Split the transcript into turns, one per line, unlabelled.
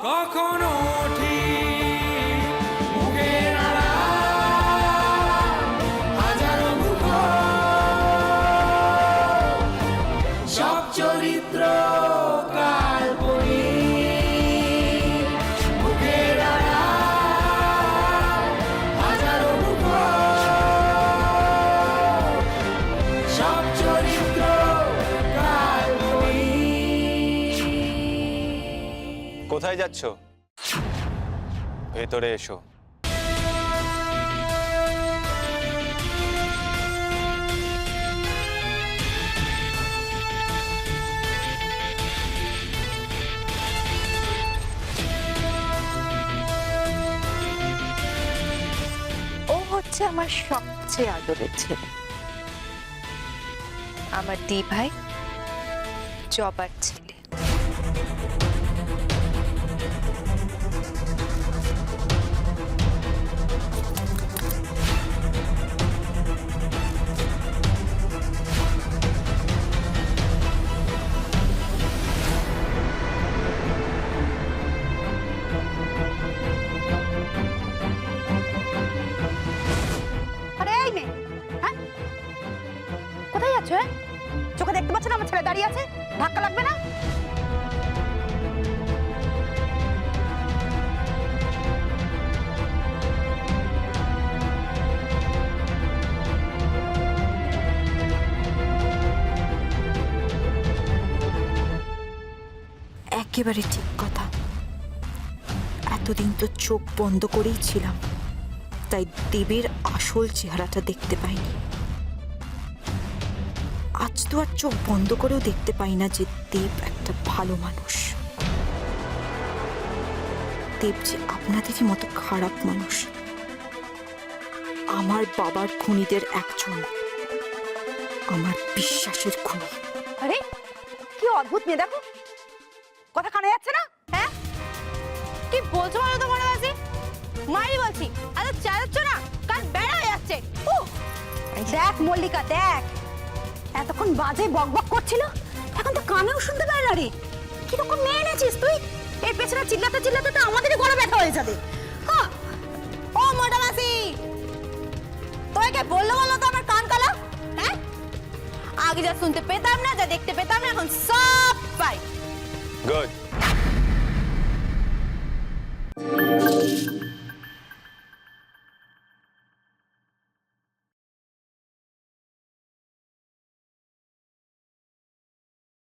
কখনো ঠিক মুখের আড়াল হাজারো মুখোশ, সব চরিত্র কাল্পনিক। মুখের আড়াল হাজারো মুখোশ, সব চরিত্র কাল্পনিক।
কোথায় যাচ্ছ? ভেতরে এসো।
ও হচ্ছে আমার সবচেয়ে আদরের ছেলে, আমার দি ভাই জবার ছেলে।
আরে এই মেয়ে, হ্যাঁ কোথায় যাচ্ছ? চোখে দেখতে পাচ্ছ না আমার ছেলে দাঁড়িয়ে আছে? ধাক্কা লাগবে না?
একেবারে ঠিক কথা। এতদিন তো চোখ বন্ধ করেই ছিলাম, তাই দেবের আসল চেহারাটা দেখতে পাইনি। আজ তো আর চোখ বন্ধ করেও দেখতে পাই না যে দেব একটা ভালো মানুষ। দেব যে আপনাদেরই মতো খারাপ মানুষ, আমার বাবার খুনিদের একজন, আমার বিশ্বাসের খুনি।
আরে কি অদ্ভুত মেয়ে, দেখো কথা কানে যাচ্ছে না? হ্যাঁ কি বলছো বলো তো মনে আছে? মারি বলছি, আরে চালাচ্ছ না, কান বেড়া হয়ে যাচ্ছে। দেখ মল্লিকা দেখ, এতক্ষণ বাজে বকবক করছিল, এখন তো কানেও শুনতে পারে না রে। কিরকম মেয়ে এনেছিস তুই? এর পেছনে চিল্লাতে চিল্লাতে তো আমাদেরই গলা ব্যথা হয়ে যাবে। ও মোটা মাসি, তোকে বললো বলো তো আমার কান কালা? হ্যাঁ আগে যা শুনতে পেতাম না, যা দেখতে পেতাম না, এখন সব পাই।
গুড।